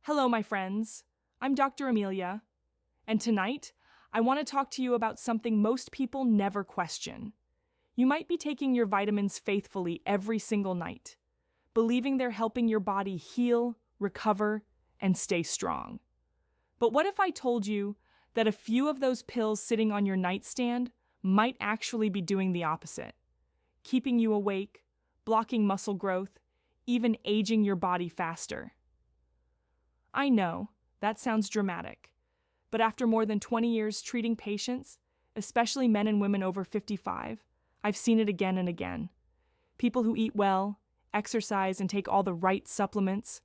Hello, my friends. I'm Dr. Amelia, and tonight I want to talk to you about something most people never question. You might be taking your vitamins faithfully every single night, believing they're helping your body heal, recover, and stay strong. But what if I told you that a few of those pills sitting on your nightstand might actually be doing the opposite, keeping you awake, blocking muscle growth, even aging your body faster? I know, that sounds dramatic, but after more than 20 years treating patients, especially men and women over 55, I've seen it again and again. People who eat well, exercise, and take all the right supplements,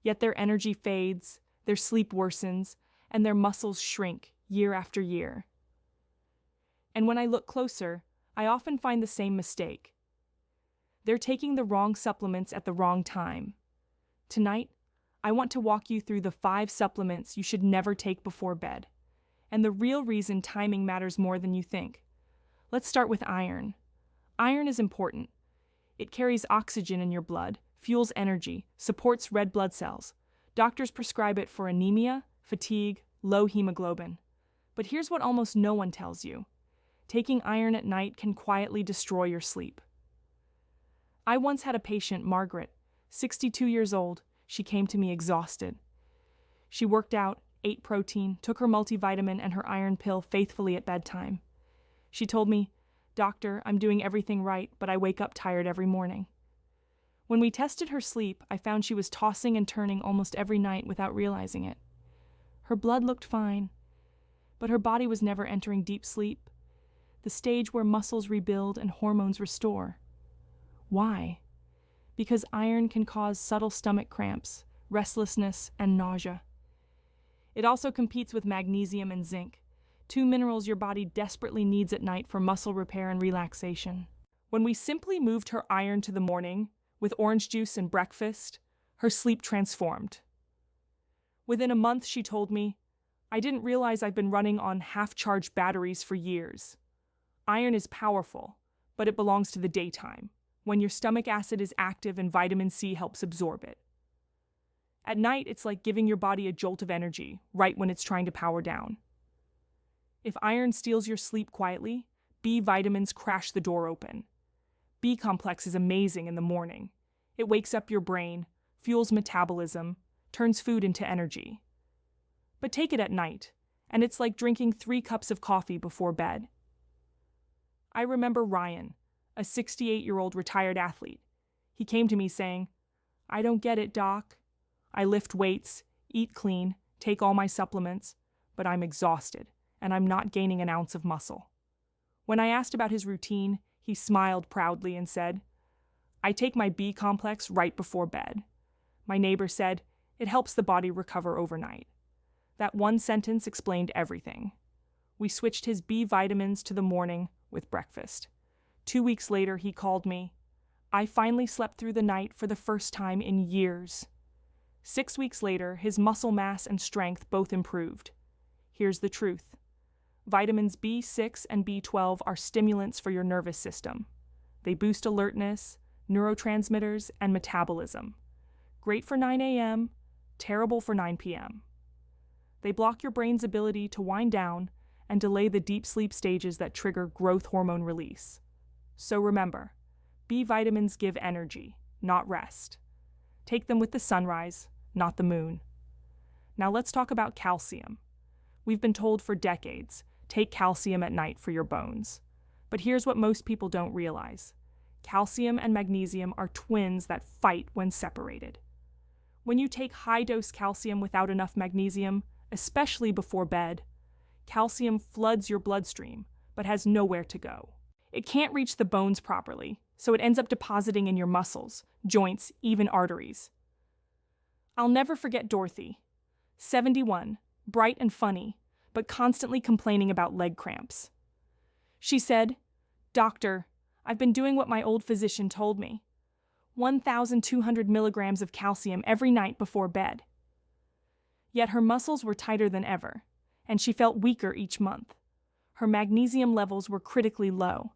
yet their energy fades, their sleep worsens, and their muscles shrink year after year. And when I look closer, I often find the same mistake. They're taking the wrong supplements at the wrong time. Tonight, I want to walk you through the 5 supplements you should never take before bed, and the real reason timing matters more than you think. Let's start with iron. Iron is important. It carries oxygen in your blood, fuels energy, supports red blood cells. Doctors prescribe it for anemia, fatigue, low hemoglobin. But here's what almost no one tells you. Taking iron at night can quietly destroy your sleep. I once had a patient, Margaret, 62 years old. She came to me exhausted. She worked out, ate protein, took her multivitamin and her iron pill faithfully at bedtime. She told me, "Doctor, I'm doing everything right, but I wake up tired every morning." When we tested her sleep, I found she was tossing and turning almost every night without realizing it. Her blood looked fine, but her body was never entering deep sleep, the stage where muscles rebuild and hormones restore. Why? Because iron can cause subtle stomach cramps, restlessness, and nausea. It also competes with magnesium and zinc, 2 minerals your body desperately needs at night for muscle repair and relaxation. When we simply moved her iron to the morning, with orange juice and breakfast, her sleep transformed. Within a month, she told me, "I didn't realize I've been running on half-charged batteries for years. Iron is powerful, but it belongs to the daytime, when your stomach acid is active and vitamin C helps absorb it. At night, it's like giving your body a jolt of energy, right when it's trying to power down." If iron steals your sleep quietly, B vitamins crash the door open. B complex is amazing in the morning. It wakes up your brain, fuels metabolism, turns food into energy. But take it at night, and it's like drinking 3 cups of coffee before bed. I remember Ryan, a 68-year-old retired athlete. He came to me saying, "I don't get it, doc. I lift weights, eat clean, take all my supplements, but I'm exhausted, and I'm not gaining an ounce of muscle." When I asked about his routine, he smiled proudly and said, "I take my B complex right before bed." My neighbor said, "It helps the body recover overnight." That one sentence explained everything. We switched his B vitamins to the morning with breakfast. 2 weeks later, he called me. "I finally slept through the night for the first time in years." 6 weeks later, his muscle mass and strength both improved. Here's the truth. Vitamins B6 and B12 are stimulants for your nervous system. They boost alertness, neurotransmitters, and metabolism. Great for 9 a.m., terrible for 9 p.m. They block your brain's ability to wind down and delay the deep sleep stages that trigger growth hormone release. So remember, B vitamins give energy, not rest. Take them with the sunrise, not the moon. Now let's talk about calcium. We've been told for decades, take calcium at night for your bones. But here's what most people don't realize. Calcium and magnesium are twins that fight when separated. When you take high-dose calcium without enough magnesium, especially before bed, calcium floods your bloodstream, but has nowhere to go. It can't reach the bones properly, so it ends up depositing in your muscles, joints, even arteries. I'll never forget Dorothy, 71, bright and funny, but constantly complaining about leg cramps. She said, "Doctor, I've been doing what my old physician told me. 1,200 milligrams of calcium every night before bed." Yet her muscles were tighter than ever, and she felt weaker each month. Her magnesium levels were critically low.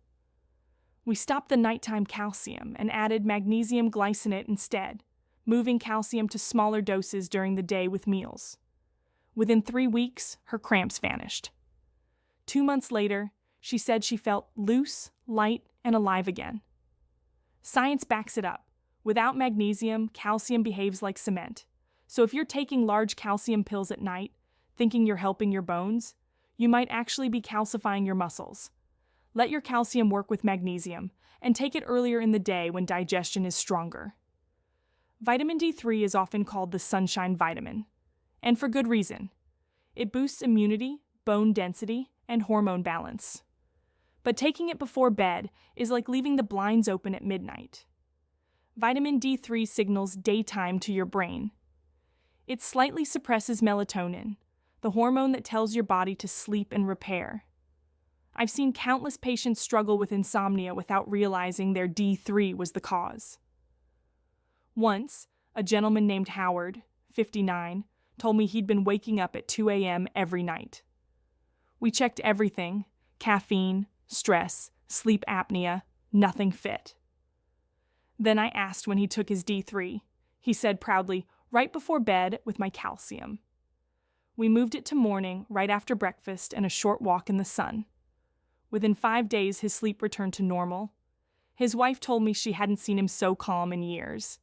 We stopped the nighttime calcium and added magnesium glycinate instead, moving calcium to smaller doses during the day with meals. Within 3 weeks, her cramps vanished. 2 months later, she said she felt loose, light, and alive again. Science backs it up. Without magnesium, calcium behaves like cement. So if you're taking large calcium pills at night, thinking you're helping your bones, you might actually be calcifying your muscles. Let your calcium work with magnesium, and take it earlier in the day when digestion is stronger. Vitamin D3 is often called the sunshine vitamin, and for good reason. It boosts immunity, bone density, and hormone balance. But taking it before bed is like leaving the blinds open at midnight. Vitamin D3 signals daytime to your brain. It slightly suppresses melatonin, the hormone that tells your body to sleep and repair. I've seen countless patients struggle with insomnia without realizing their D3 was the cause. Once, a gentleman named Howard, 59, told me he'd been waking up at 2 a.m. every night. We checked everything: caffeine, stress, sleep apnea, nothing fit. Then I asked when he took his D3. He said proudly, "Right before bed with my calcium." We moved it to morning, right after breakfast, and a short walk in the sun. Within 5 days, his sleep returned to normal. His wife told me she hadn't seen him so calm in years.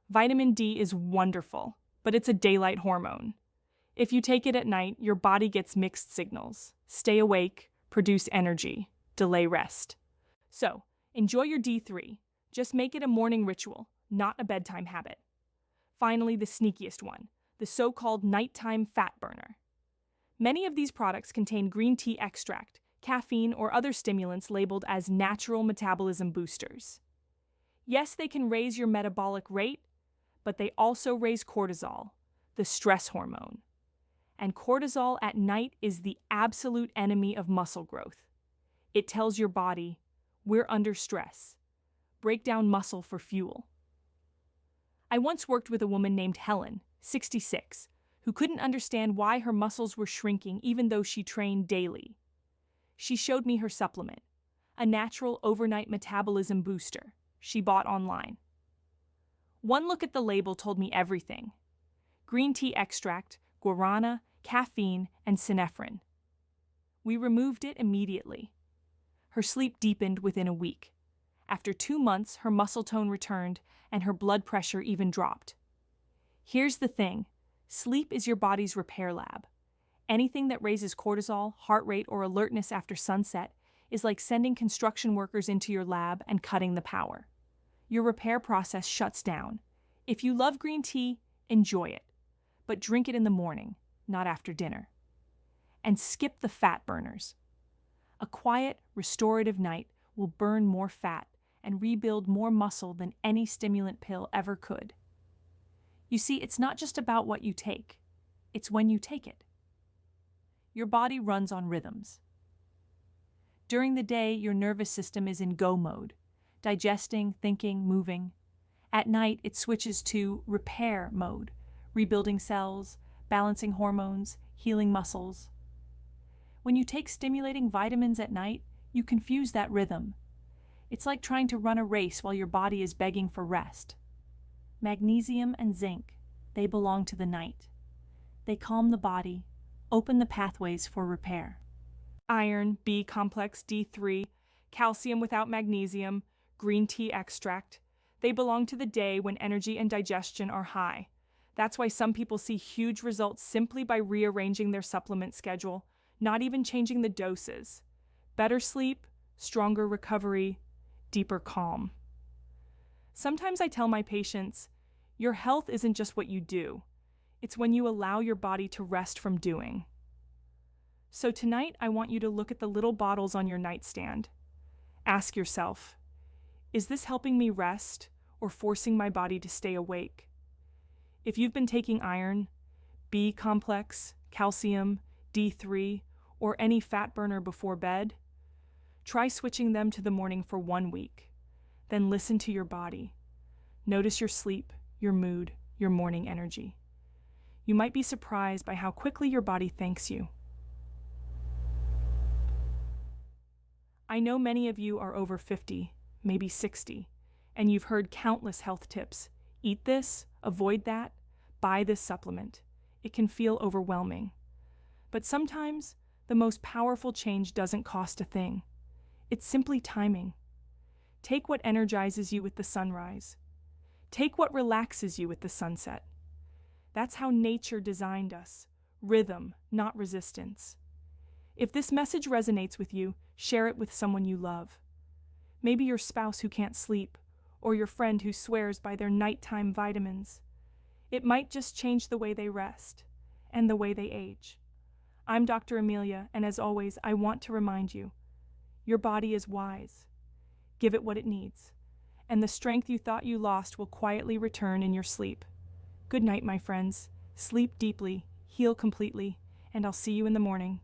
Vitamin D is wonderful, but it's a daylight hormone. If you take it at night, your body gets mixed signals: stay awake, produce energy, delay rest. So, enjoy your D3. Just make it a morning ritual, not a bedtime habit. Finally, the sneakiest one, the so-called nighttime fat burner. Many of these products contain green tea extract, caffeine, or other stimulants labeled as natural metabolism boosters. Yes, they can raise your metabolic rate, but they also raise cortisol, the stress hormone. And cortisol at night is the absolute enemy of muscle growth. It tells your body, we're under stress. Break down muscle for fuel. I once worked with a woman named Helen, 66, who couldn't understand why her muscles were shrinking even though she trained daily. She showed me her supplement, a natural overnight metabolism booster she bought online. One look at the label told me everything: green tea extract, guarana, caffeine, and synephrine. We removed it immediately. Her sleep deepened within a week. After 2 months, her muscle tone returned and her blood pressure even dropped. Here's the thing: sleep is your body's repair lab. Anything that raises cortisol, heart rate, or alertness after sunset is like sending construction workers into your lab and cutting the power. Your repair process shuts down. If you love green tea, enjoy it, but drink it in the morning, not after dinner. And skip the fat burners. A quiet, restorative night will burn more fat and rebuild more muscle than any stimulant pill ever could. You see, it's not just about what you take, it's when you take it. Your body runs on rhythms. During the day, your nervous system is in go mode, digesting, thinking, moving. At night, it switches to repair mode, rebuilding cells, balancing hormones, healing muscles. When you take stimulating vitamins at night, you confuse that rhythm. It's like trying to run a race while your body is begging for rest. Magnesium and zinc, they belong to the night. They calm the body, open the pathways for repair. Iron, B complex, D3, calcium without magnesium, green tea extract, they belong to the day when energy and digestion are high. That's why some people see huge results simply by rearranging their supplement schedule, not even changing the doses. Better sleep, stronger recovery, deeper calm. Sometimes I tell my patients, your health isn't just what you do. It's when you allow your body to rest from doing. So tonight, I want you to look at the little bottles on your nightstand. Ask yourself, is this helping me rest or forcing my body to stay awake? If you've been taking iron, B complex, calcium, D3, or any fat burner before bed, try switching them to the morning for 1 week. Then listen to your body. Notice your sleep, your mood, your morning energy. You might be surprised by how quickly your body thanks you. I know many of you are over 50, maybe 60, and you've heard countless health tips, Eat this, avoid that, buy this supplement. It can feel overwhelming. But sometimes, the most powerful change doesn't cost a thing. It's simply timing. Take what energizes you with the sunrise. Take what relaxes you with the sunset. That's how nature designed us. Rhythm, not resistance. If this message resonates with you, share it with someone you love. Maybe your spouse who can't sleep, or your friend who swears by their nighttime vitamins. It might just change the way they rest, and the way they age. I'm Dr. Amelia, and as always, I want to remind you, your body is wise. Give it what it needs, and the strength you thought you lost will quietly return in your sleep. Good night, my friends. Sleep deeply, heal completely, and I'll see you in the morning.